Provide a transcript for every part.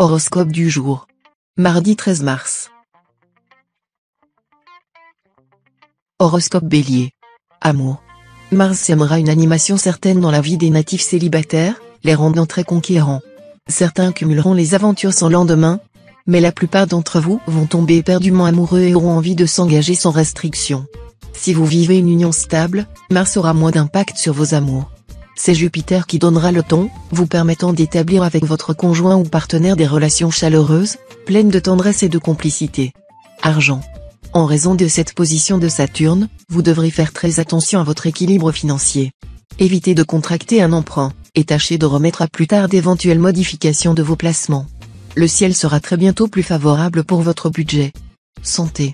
Horoscope du jour. Mardi 13 mars. Horoscope Bélier. Amour. Mars sèmera une animation certaine dans la vie des natifs célibataires, les rendant très conquérants. Certains cumuleront les aventures sans lendemain, mais la plupart d'entre vous vont tomber éperdument amoureux et auront envie de s'engager sans restriction. Si vous vivez une union stable, Mars aura moins d'impact sur vos amours. C'est Jupiter qui donnera le ton, vous permettant d'établir avec votre conjoint ou partenaire des relations chaleureuses, pleines de tendresse et de complicité. Argent. En raison de cette position de Saturne, vous devrez faire très attention à votre équilibre financier. Évitez de contracter un emprunt, et tâchez de remettre à plus tard d'éventuelles modifications de vos placements. Le ciel sera très bientôt plus favorable pour votre budget. Santé.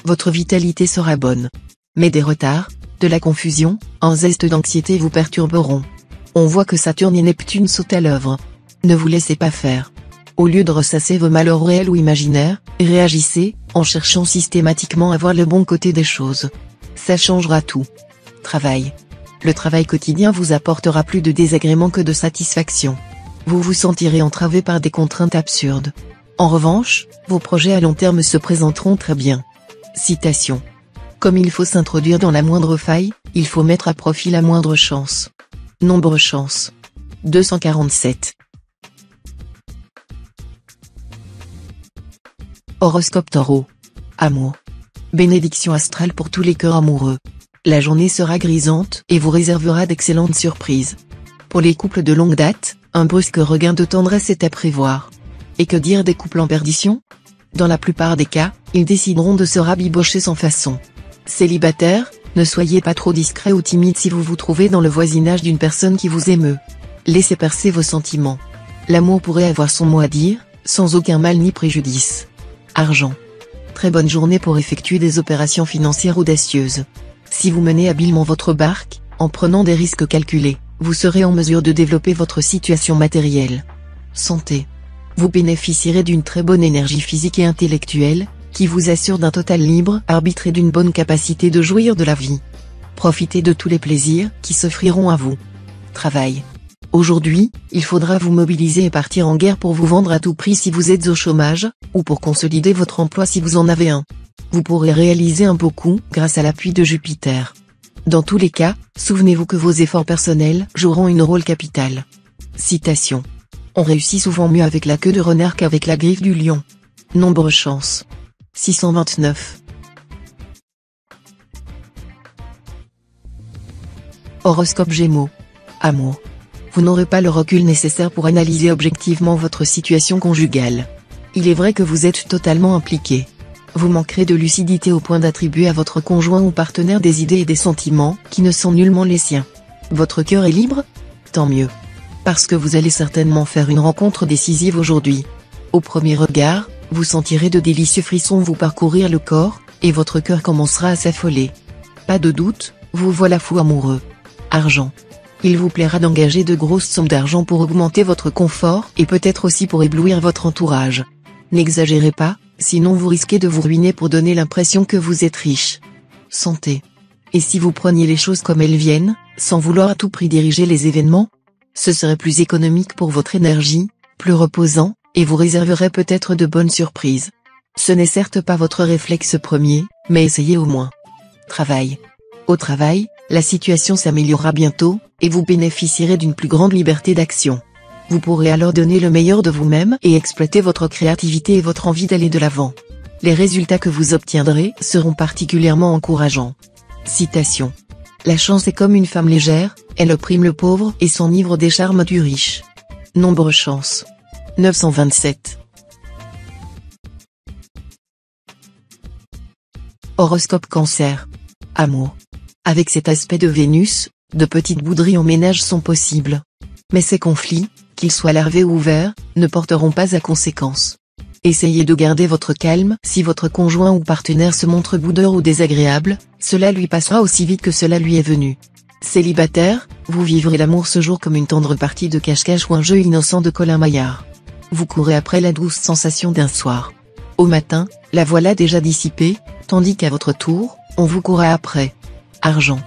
Votre vitalité sera bonne. Mais des retards, de la confusion, un zeste d'anxiété vous perturberont. On voit que Saturne et Neptune sautent à l'œuvre. Ne vous laissez pas faire. Au lieu de ressasser vos malheurs réels ou imaginaires, réagissez, en cherchant systématiquement à voir le bon côté des choses. Ça changera tout. Travail. Le travail quotidien vous apportera plus de désagréments que de satisfaction. Vous vous sentirez entravé par des contraintes absurdes. En revanche, vos projets à long terme se présenteront très bien. Citation. Comme il faut s'introduire dans la moindre faille, il faut mettre à profit la moindre chance. Nombre chance. 247. Horoscope Taureau. Amour. Bénédiction astrale pour tous les cœurs amoureux. La journée sera grisante et vous réservera d'excellentes surprises. Pour les couples de longue date, un brusque regain de tendresse est à prévoir. Et que dire des couples en perdition? Dans la plupart des cas, ils décideront de se rabibocher sans façon. Célibataire, ne soyez pas trop discret ou timide si vous vous trouvez dans le voisinage d'une personne qui vous émeut. Laissez percer vos sentiments. L'amour pourrait avoir son mot à dire, sans aucun mal ni préjudice. Argent. Très bonne journée pour effectuer des opérations financières audacieuses. Si vous menez habilement votre barque, en prenant des risques calculés, vous serez en mesure de développer votre situation matérielle. Santé. Vous bénéficierez d'une très bonne énergie physique et intellectuelle, qui vous assure d'un total libre arbitre et d'une bonne capacité de jouir de la vie. Profitez de tous les plaisirs qui s'offriront à vous. Travail. Aujourd'hui, il faudra vous mobiliser et partir en guerre pour vous vendre à tout prix si vous êtes au chômage, ou pour consolider votre emploi si vous en avez un. Vous pourrez réaliser un beau coup grâce à l'appui de Jupiter. Dans tous les cas, souvenez-vous que vos efforts personnels joueront un rôle capital. Citation. On réussit souvent mieux avec la queue de renard qu'avec la griffe du lion. Nombre chance. 629. Horoscope Gémeaux. Amour. Vous n'aurez pas le recul nécessaire pour analyser objectivement votre situation conjugale. Il est vrai que vous êtes totalement impliqué. Vous manquerez de lucidité au point d'attribuer à votre conjoint ou partenaire des idées et des sentiments qui ne sont nullement les siens. Votre cœur est libre? Tant mieux. Parce que vous allez certainement faire une rencontre décisive aujourd'hui. Au premier regard, vous sentirez de délicieux frissons vous parcourir le corps, et votre cœur commencera à s'affoler. Pas de doute, vous voilà fou amoureux. Argent. Il vous plaira d'engager de grosses sommes d'argent pour augmenter votre confort et peut-être aussi pour éblouir votre entourage. N'exagérez pas, sinon vous risquez de vous ruiner pour donner l'impression que vous êtes riche. Santé. Et si vous preniez les choses comme elles viennent, sans vouloir à tout prix diriger les événements? Ce serait plus économique pour votre énergie, plus reposant, et vous réserverez peut-être de bonnes surprises. Ce n'est certes pas votre réflexe premier, mais essayez au moins. Travail. Au travail, la situation s'améliorera bientôt, et vous bénéficierez d'une plus grande liberté d'action. Vous pourrez alors donner le meilleur de vous-même et exploiter votre créativité et votre envie d'aller de l'avant. Les résultats que vous obtiendrez seront particulièrement encourageants. Citation. La chance est comme une femme légère, elle opprime le pauvre et s'enivre des charmes du riche. Nombre chance. 927. Horoscope Cancer. Amour. Avec cet aspect de Vénus, de petites bouderies en ménage sont possibles. Mais ces conflits, qu'ils soient larvés ou ouverts, ne porteront pas à conséquence. Essayez de garder votre calme. Si votre conjoint ou partenaire se montre boudeur ou désagréable, cela lui passera aussi vite que cela lui est venu. Célibataire, vous vivrez l'amour ce jour comme une tendre partie de cache-cache ou un jeu innocent de Colin Maillard. Vous courez après la douce sensation d'un soir. Au matin, la voilà déjà dissipée, tandis qu'à votre tour, on vous courra après. Argent.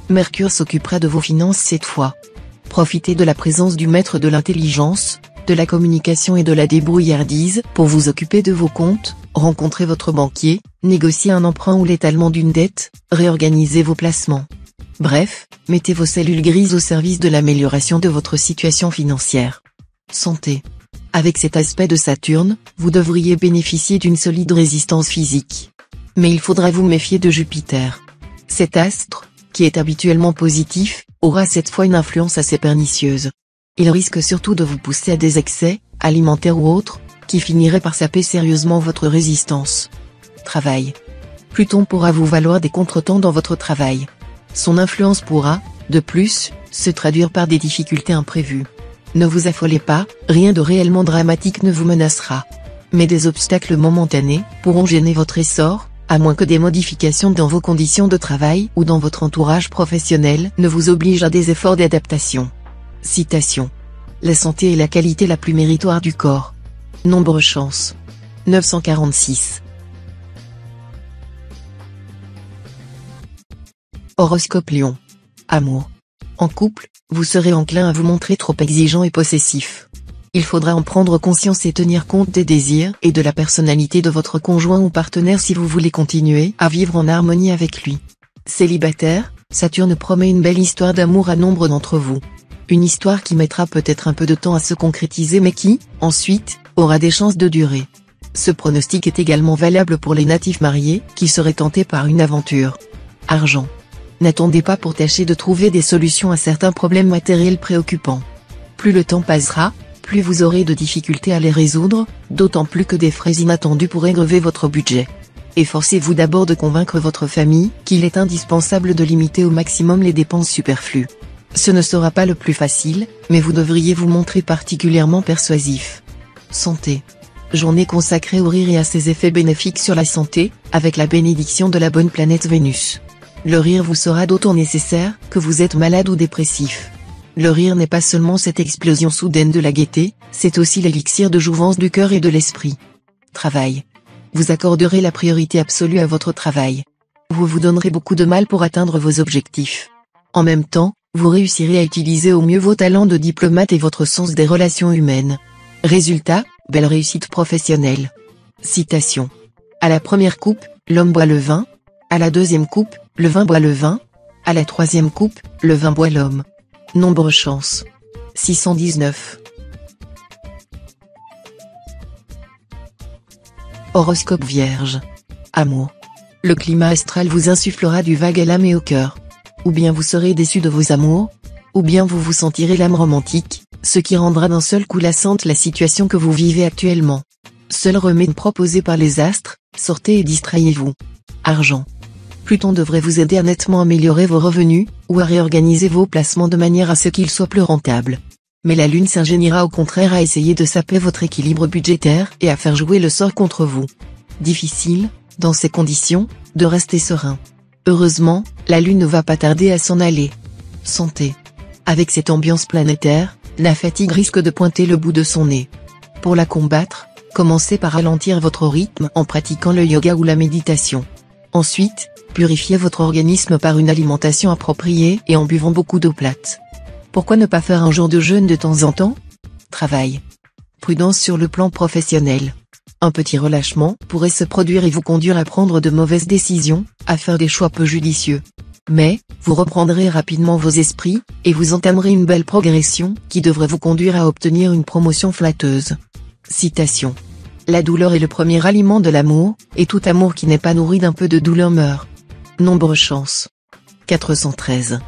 Mercure s'occupera de vos finances cette fois. Profitez de la présence du maître de l'intelligence, de la communication et de la débrouillardise pour vous occuper de vos comptes, rencontrer votre banquier, négocier un emprunt ou l'étalement d'une dette, réorganiser vos placements. Bref, mettez vos cellules grises au service de l'amélioration de votre situation financière. Santé. Avec cet aspect de Saturne, vous devriez bénéficier d'une solide résistance physique. Mais il faudra vous méfier de Jupiter. Cet astre, qui est habituellement positif, aura cette fois une influence assez pernicieuse. Il risque surtout de vous pousser à des excès, alimentaires ou autres, qui finiraient par saper sérieusement votre résistance. Travail. Pluton pourra vous valoir des contretemps dans votre travail. Son influence pourra, de plus, se traduire par des difficultés imprévues. Ne vous affolez pas, rien de réellement dramatique ne vous menacera. Mais des obstacles momentanés pourront gêner votre essor, à moins que des modifications dans vos conditions de travail ou dans votre entourage professionnel ne vous obligent à des efforts d'adaptation. Citation. La santé est la qualité la plus méritoire du corps. Nombre chance. 946. Horoscope Lion. Amour. En couple, vous serez enclin à vous montrer trop exigeant et possessif. Il faudra en prendre conscience et tenir compte des désirs et de la personnalité de votre conjoint ou partenaire si vous voulez continuer à vivre en harmonie avec lui. Célibataire, Saturne promet une belle histoire d'amour à nombre d'entre vous. Une histoire qui mettra peut-être un peu de temps à se concrétiser mais qui, ensuite, aura des chances de durer. Ce pronostic est également valable pour les natifs mariés qui seraient tentés par une aventure. Argent. N'attendez pas pour tâcher de trouver des solutions à certains problèmes matériels préoccupants. Plus le temps passera, plus vous aurez de difficultés à les résoudre, d'autant plus que des frais inattendus pourraient grever votre budget. Efforcez-vous d'abord de convaincre votre famille qu'il est indispensable de limiter au maximum les dépenses superflues. Ce ne sera pas le plus facile, mais vous devriez vous montrer particulièrement persuasif. Santé. Journée consacrée au rire et à ses effets bénéfiques sur la santé, avec la bénédiction de la bonne planète Vénus. Le rire vous sera d'autant nécessaire que vous êtes malade ou dépressif. Le rire n'est pas seulement cette explosion soudaine de la gaieté, c'est aussi l'élixir de jouvence du cœur et de l'esprit. Travail. Vous accorderez la priorité absolue à votre travail. Vous vous donnerez beaucoup de mal pour atteindre vos objectifs. En même temps, vous réussirez à utiliser au mieux vos talents de diplomate et votre sens des relations humaines. Résultat, belle réussite professionnelle. Citation. À la première coupe, l'homme boit le vin. À la deuxième coupe, le vin boit le vin. À la troisième coupe, le vin boit l'homme. Nombre chance. 619. Horoscope Vierge. Amour. Le climat astral vous insufflera du vague à l'âme et au cœur. Ou bien vous serez déçu de vos amours, ou bien vous vous sentirez l'âme romantique, ce qui rendra d'un seul coup lassante la situation que vous vivez actuellement. Seul remède proposé par les astres, sortez et distrayez-vous. Argent. Pluton devrait vous aider à nettement améliorer vos revenus, ou à réorganiser vos placements de manière à ce qu'ils soient plus rentables. Mais la Lune s'ingéniera au contraire à essayer de saper votre équilibre budgétaire et à faire jouer le sort contre vous. Difficile, dans ces conditions, de rester serein. Heureusement, la Lune ne va pas tarder à s'en aller. Santé. Avec cette ambiance planétaire, la fatigue risque de pointer le bout de son nez. Pour la combattre, commencez par ralentir votre rythme en pratiquant le yoga ou la méditation. Ensuite, purifiez votre organisme par une alimentation appropriée et en buvant beaucoup d'eau plate. Pourquoi ne pas faire un jour de jeûne de temps en temps? Travail. Prudence sur le plan professionnel. Un petit relâchement pourrait se produire et vous conduire à prendre de mauvaises décisions, à faire des choix peu judicieux. Mais, vous reprendrez rapidement vos esprits, et vous entamerez une belle progression qui devrait vous conduire à obtenir une promotion flatteuse. Citation. La douleur est le premier aliment de l'amour, et tout amour qui n'est pas nourri d'un peu de douleur meurt. Nombre chance. 413.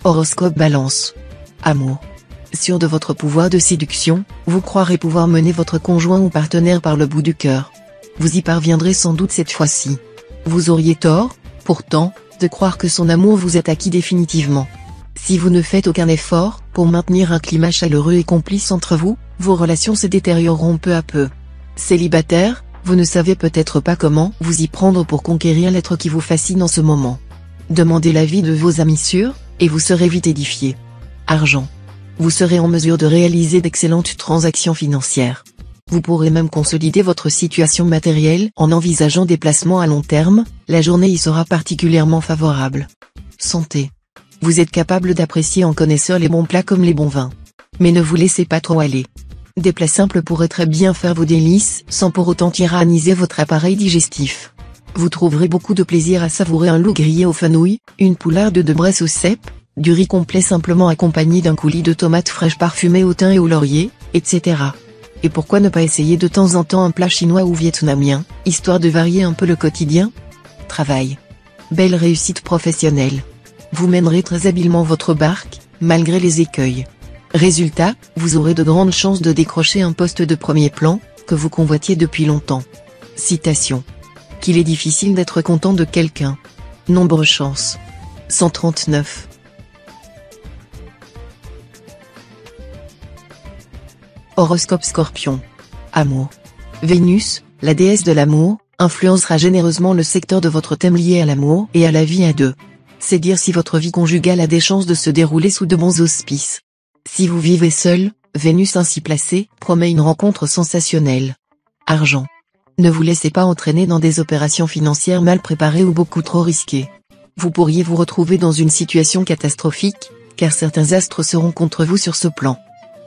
Horoscope Balance. Amour. Sûr de votre pouvoir de séduction, vous croirez pouvoir mener votre conjoint ou partenaire par le bout du cœur. Vous y parviendrez sans doute cette fois-ci. Vous auriez tort, pourtant, de croire que son amour vous est acquis définitivement. Si vous ne faites aucun effort pour maintenir un climat chaleureux et complice entre vous, vos relations se détérioreront peu à peu. Célibataire, vous ne savez peut-être pas comment vous y prendre pour conquérir l'être qui vous fascine en ce moment. Demandez l'avis de vos amis sûrs, et vous serez vite édifié. Argent. Vous serez en mesure de réaliser d'excellentes transactions financières. Vous pourrez même consolider votre situation matérielle en envisageant des placements à long terme, la journée y sera particulièrement favorable. Santé. Vous êtes capable d'apprécier en connaisseur les bons plats comme les bons vins. Mais ne vous laissez pas trop aller. Des plats simples pourraient très bien faire vos délices, sans pour autant tyranniser votre appareil digestif. Vous trouverez beaucoup de plaisir à savourer un loup grillé aux fenouil, une poularde de Bresse au cèpe, du riz complet simplement accompagné d'un coulis de tomates fraîches parfumées au thym et au laurier, etc. Et pourquoi ne pas essayer de temps en temps un plat chinois ou vietnamien, histoire de varier un peu le quotidien? Travail. Belle réussite professionnelle. Vous mènerez très habilement votre barque, malgré les écueils. Résultat, vous aurez de grandes chances de décrocher un poste de premier plan, que vous convoitiez depuis longtemps. Citation. Qu'il est difficile d'être content de quelqu'un. Nombre chance. 139. Horoscope Scorpion. Amour. Vénus, la déesse de l'amour, influencera généreusement le secteur de votre thème lié à l'amour et à la vie à deux. C'est dire si votre vie conjugale a des chances de se dérouler sous de bons auspices. Si vous vivez seul, Vénus ainsi placée promet une rencontre sensationnelle. Argent. Ne vous laissez pas entraîner dans des opérations financières mal préparées ou beaucoup trop risquées. Vous pourriez vous retrouver dans une situation catastrophique, car certains astres seront contre vous sur ce plan.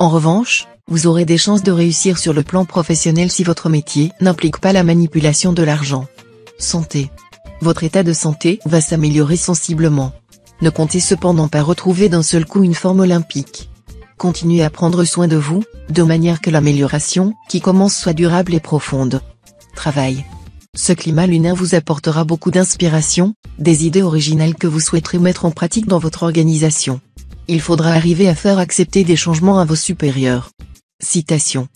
En revanche, vous aurez des chances de réussir sur le plan professionnel si votre métier n'implique pas la manipulation de l'argent. Santé. Votre état de santé va s'améliorer sensiblement. Ne comptez cependant pas retrouver d'un seul coup une forme olympique. Continuez à prendre soin de vous, de manière que l'amélioration qui commence soit durable et profonde. Travail. Ce climat lunaire vous apportera beaucoup d'inspiration, des idées originales que vous souhaiterez mettre en pratique dans votre organisation. Il faudra arriver à faire accepter des changements à vos supérieurs. Citation.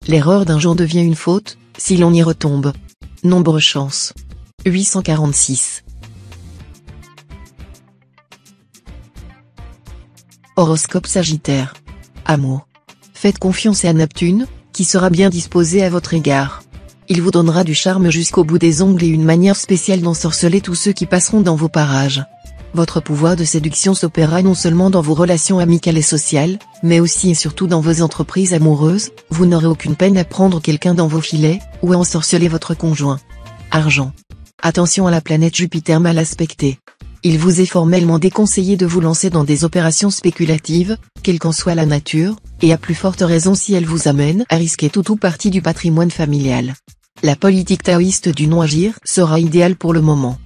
L'erreur d'un jour devient une faute, si l'on y retombe. Nombre chance. 846. Horoscope Sagittaire. Amour. Faites confiance à Neptune, qui sera bien disposé à votre égard. Il vous donnera du charme jusqu'au bout des ongles et une manière spéciale d'ensorceler tous ceux qui passeront dans vos parages. Votre pouvoir de séduction s'opérera non seulement dans vos relations amicales et sociales, mais aussi et surtout dans vos entreprises amoureuses. Vous n'aurez aucune peine à prendre quelqu'un dans vos filets, ou à ensorceler votre conjoint. Argent. Attention à la planète Jupiter mal aspectée. Il vous est formellement déconseillé de vous lancer dans des opérations spéculatives, quelle qu'en soit la nature, et à plus forte raison si elles vous amènent à risquer tout ou partie du patrimoine familial. La politique taoïste du non-agir sera idéale pour le moment.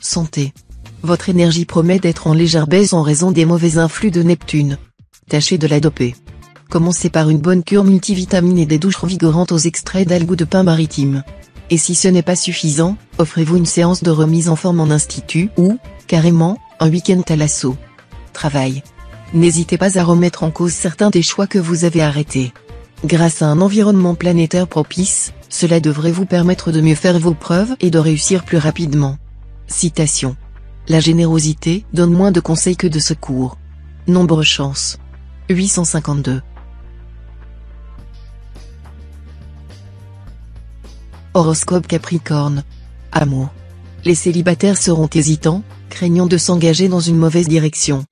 Santé. Votre énergie promet d'être en légère baisse en raison des mauvais influx de Neptune. Tâchez de la doper. Commencez par une bonne cure multivitamine et des douches revigorantes aux extraits d'algues ou de pain maritime. Et si ce n'est pas suffisant, offrez-vous une séance de remise en forme en institut ou, carrément, un week-end à l'assaut. Travail. N'hésitez pas à remettre en cause certains des choix que vous avez arrêtés. Grâce à un environnement planétaire propice, cela devrait vous permettre de mieux faire vos preuves et de réussir plus rapidement. Citation. La générosité donne moins de conseils que de secours. Nombre chance. 852. Horoscope Capricorne. Amour. Les célibataires seront hésitants, craignant de s'engager dans une mauvaise direction.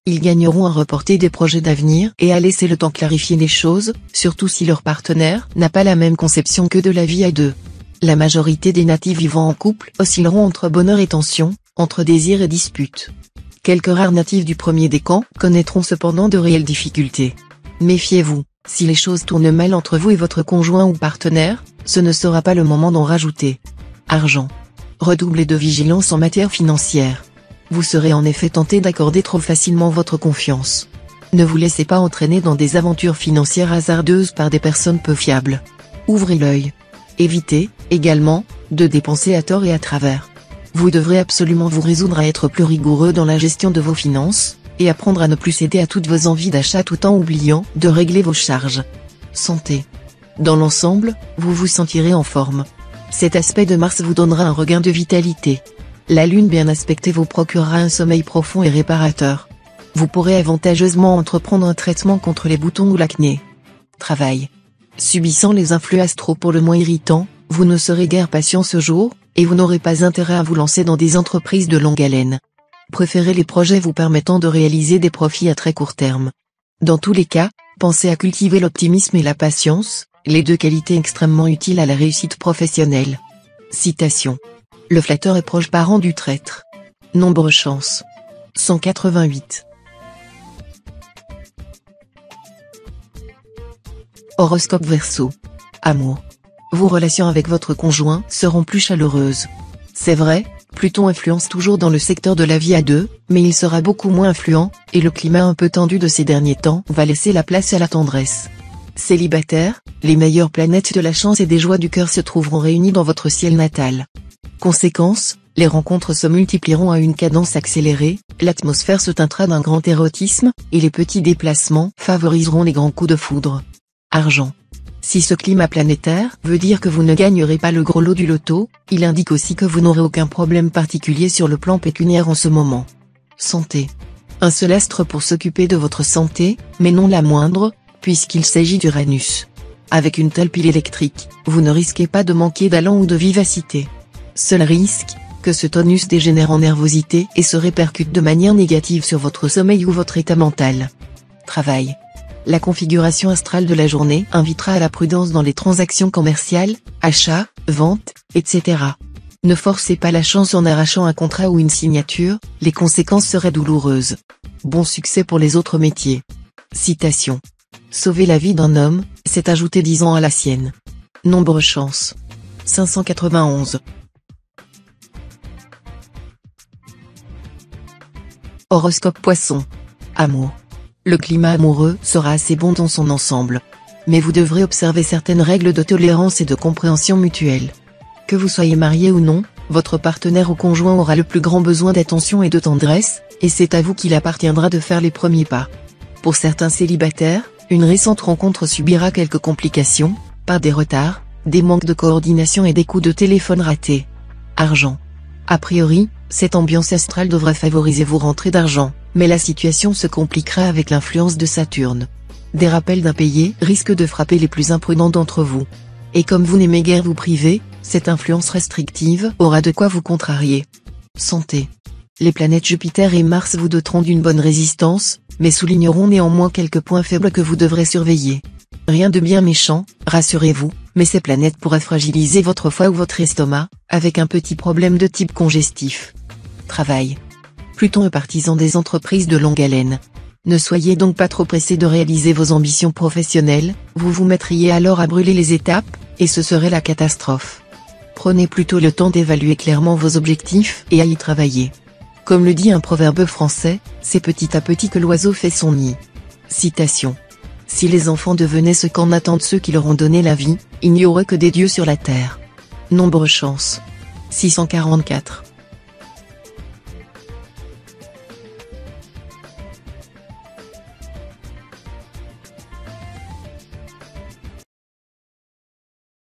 Ils gagneront à reporter des projets d'avenir et à laisser le temps clarifier les choses, surtout si leur partenaire n'a pas la même conception que de la vie à deux. La majorité des natifs vivant en couple oscilleront entre bonheur et tension, entre désir et dispute. Quelques rares natifs du premier décan connaîtront cependant de réelles difficultés. Méfiez-vous, si les choses tournent mal entre vous et votre conjoint ou partenaire, ce ne sera pas le moment d'en rajouter. Argent. Redoublez de vigilance en matière financière. Vous serez en effet tenté d'accorder trop facilement votre confiance. Ne vous laissez pas entraîner dans des aventures financières hasardeuses par des personnes peu fiables. Ouvrez l'œil. Évitez, également, de dépenser à tort et à travers. Vous devrez absolument vous résoudre à être plus rigoureux dans la gestion de vos finances, et apprendre à ne plus céder à toutes vos envies d'achat tout en oubliant de régler vos charges. Santé. Dans l'ensemble, vous vous sentirez en forme. Cet aspect de Mars vous donnera un regain de vitalité. La lune bien aspectée vous procurera un sommeil profond et réparateur. Vous pourrez avantageusement entreprendre un traitement contre les boutons ou l'acné. Travail. Subissant les influx astraux pour le moins irritants, vous ne serez guère patient ce jour, et vous n'aurez pas intérêt à vous lancer dans des entreprises de longue haleine. Préférez les projets vous permettant de réaliser des profits à très court terme. Dans tous les cas, pensez à cultiver l'optimisme et la patience, les deux qualités extrêmement utiles à la réussite professionnelle. Citation. Le flatteur est proche parent du traître. Nombre chance. 188. Horoscope Verseau. Amour. Vos relations avec votre conjoint seront plus chaleureuses. C'est vrai, Pluton influence toujours dans le secteur de la vie à deux, mais il sera beaucoup moins influent, et le climat un peu tendu de ces derniers temps va laisser la place à la tendresse. Célibataire, les meilleures planètes de la chance et des joies du cœur se trouveront réunies dans votre ciel natal. Conséquence, les rencontres se multiplieront à une cadence accélérée, l'atmosphère se teintera d'un grand érotisme, et les petits déplacements favoriseront les grands coups de foudre. Argent. Si ce climat planétaire veut dire que vous ne gagnerez pas le gros lot du loto, il indique aussi que vous n'aurez aucun problème particulier sur le plan pécuniaire en ce moment. Santé. Un seul astre pour s'occuper de votre santé, mais non la moindre, puisqu'il s'agit d'Uranus. Avec une telle pile électrique, vous ne risquez pas de manquer d'allant ou de vivacité. Seul risque, que ce tonus dégénère en nervosité et se répercute de manière négative sur votre sommeil ou votre état mental. Travail. La configuration astrale de la journée invitera à la prudence dans les transactions commerciales, achats, ventes, etc. Ne forcez pas la chance en arrachant un contrat ou une signature, les conséquences seraient douloureuses. Bon succès pour les autres métiers. Citation. Sauver la vie d'un homme, c'est ajouter 10 ans à la sienne. Nombre chance. 591. Horoscope Poisson. Amour. Le climat amoureux sera assez bon dans son ensemble. Mais vous devrez observer certaines règles de tolérance et de compréhension mutuelle. Que vous soyez marié ou non, votre partenaire ou conjoint aura le plus grand besoin d'attention et de tendresse, et c'est à vous qu'il appartiendra de faire les premiers pas. Pour certains célibataires, une récente rencontre subira quelques complications, par des retards, des manques de coordination et des coups de téléphone ratés. Argent. A priori, cette ambiance astrale devrait favoriser vos rentrées d'argent, mais la situation se compliquera avec l'influence de Saturne. Des rappels d'impayés risquent de frapper les plus imprudents d'entre vous. Et comme vous n'aimez guère vous priver, cette influence restrictive aura de quoi vous contrarier. Santé. Les planètes Jupiter et Mars vous doteront d'une bonne résistance, mais souligneront néanmoins quelques points faibles que vous devrez surveiller. Rien de bien méchant, rassurez-vous, mais ces planètes pourraient fragiliser votre foie ou votre estomac, avec un petit problème de type congestif. Travail. Pluton est partisan des entreprises de longue haleine. Ne soyez donc pas trop pressé de réaliser vos ambitions professionnelles, vous vous mettriez alors à brûler les étapes, et ce serait la catastrophe. Prenez plutôt le temps d'évaluer clairement vos objectifs et à y travailler. Comme le dit un proverbe français, c'est petit à petit que l'oiseau fait son nid. Citation. Si les enfants devenaient ce qu'en attendent ceux qui leur ont donné la vie, il n'y aurait que des dieux sur la terre. Nombre chance. 644.